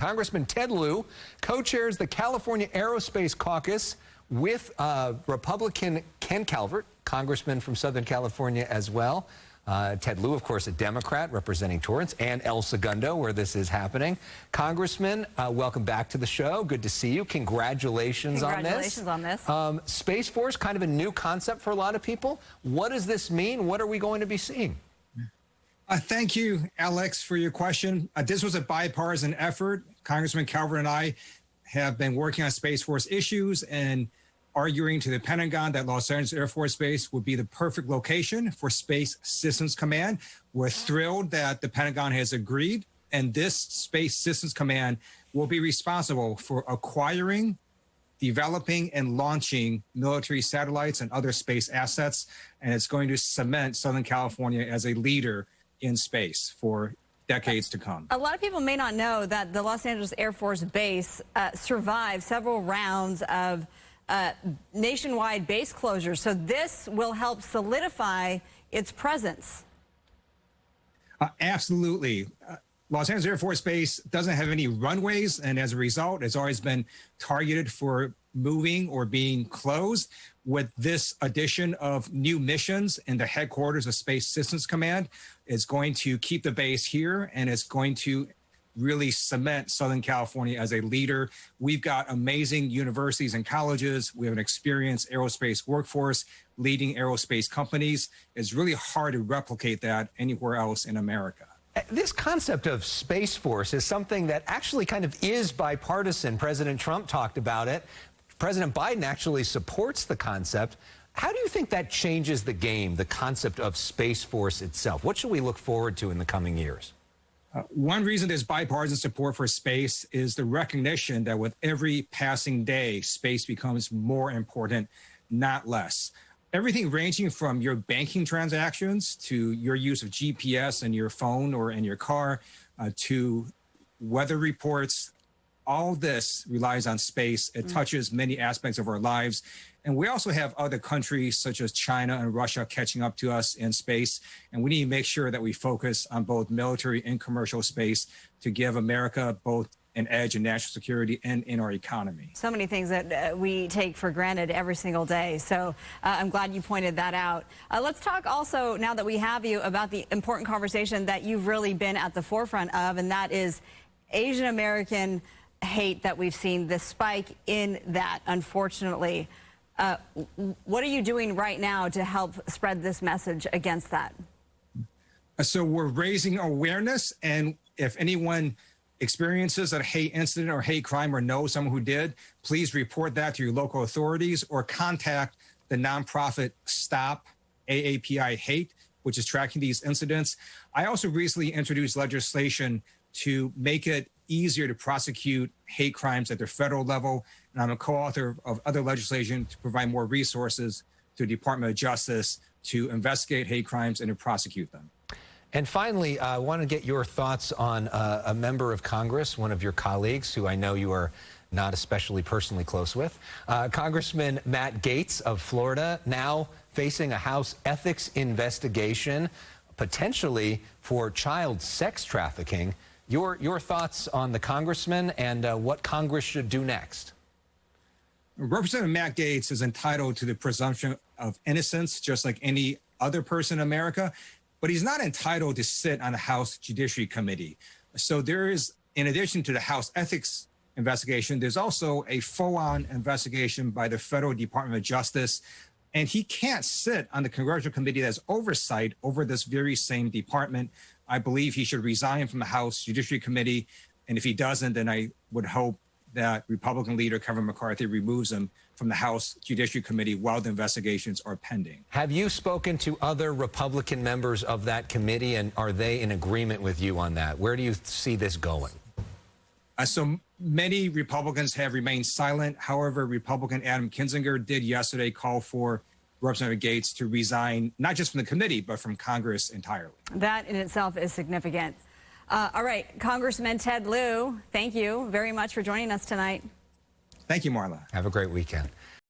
Congressman Ted Lieu co-chairs the California Aerospace Caucus with Republican Ken Calvert, congressman from Southern California as well. Ted Lieu, of course, a Democrat representing Torrance and El Segundo, where this is happening. Congressman, welcome back to the show. Good to see you. Congratulations on this. Congratulations on this. Space Force, kind of a new concept for a lot of people. What does this mean? What are we going to be seeing? Thank you, Alex, for your question. This was a bipartisan effort. Congressman Calvert and I have been working on Space Force issues and arguing to the Pentagon that Los Angeles Air Force Base would be the perfect location for Space Systems Command. We're thrilled that the Pentagon has agreed, and this Space Systems Command will be responsible for acquiring, developing, and launching military satellites and other space assets, and it's going to cement Southern California as a leader in space for decades to come. A lot of people may not know that the Los Angeles Air Force Base survived several rounds of nationwide base closures. So this will help solidify its presence. Absolutely. Los Angeles Air Force Base doesn't have any runways, and as a result, it's always been targeted for moving or being closed. With this addition of new missions in the headquarters of Space Systems Command, it's going to keep the base here, and it's going to really cement Southern California as a leader. We've got amazing universities and colleges. We have an experienced aerospace workforce leading aerospace companies. It's really hard to replicate that anywhere else in America. This concept of Space Force is something that actually kind of is bipartisan. President Trump talked about it. President Biden actually supports the concept. How do you think that changes the game, the concept of Space Force itself? What should we look forward to in the coming years? One reason there's bipartisan support for space is the recognition that with every passing day, space becomes more important, not less. Everything ranging from your banking transactions to your use of GPS in your phone or in your car to weather reports, all this relies on space. It touches many aspects of our lives. And we also have other countries such as China and Russia catching up to us in space. And we need to make sure that we focus on both military and commercial space to give America both an edge in national security and in our economy. So many things that we take for granted every single day. So I'm glad you pointed that out. Let's talk also, now that we have you, about the important conversation that you've really been at the forefront of, and that is Asian American hate that we've seen, the spike in that, unfortunately. What are you doing right now to help spread this message against that? So we're raising awareness, and if anyone experiences a hate incident or hate crime or knows someone who did, please report that to your local authorities or contact the nonprofit Stop AAPI Hate, which is tracking these incidents. I also recently introduced legislation to make it easier to prosecute hate crimes at the federal level. And I'm a co-author of other legislation to provide more resources to the Department of Justice to investigate hate crimes and to prosecute them. And finally, I want to get your thoughts on a member of Congress, one of your colleagues, who I know you are not especially personally close with, Congressman Matt Gaetz of Florida, now facing a House ethics investigation, potentially for child sex trafficking. Your thoughts on the congressman and what Congress should do next? Representative Matt Gaetz is entitled to the presumption of innocence, just like any other person in America, but he's not entitled to sit on the House Judiciary Committee. So there is, in addition to the House ethics investigation, there's also a full-on investigation by the Federal Department of Justice, and he can't sit on the congressional committee that's oversight over this very same department. I believe he should resign from the House Judiciary Committee, and if he doesn't, then I would hope that Republican leader Kevin McCarthy removes him from the House Judiciary Committee while the investigations are pending. Have you spoken to other Republican members of that committee, and are they in agreement with you on that? Where do you see this going? So many Republicans have remained silent. However, Republican Adam Kinzinger did yesterday call for Representative Gaetz to resign, not just from the committee, but from Congress entirely. That in itself is significant. All right, Congressman Ted Lieu, thank you very much for joining us tonight. Thank you, Marla. Have a great weekend.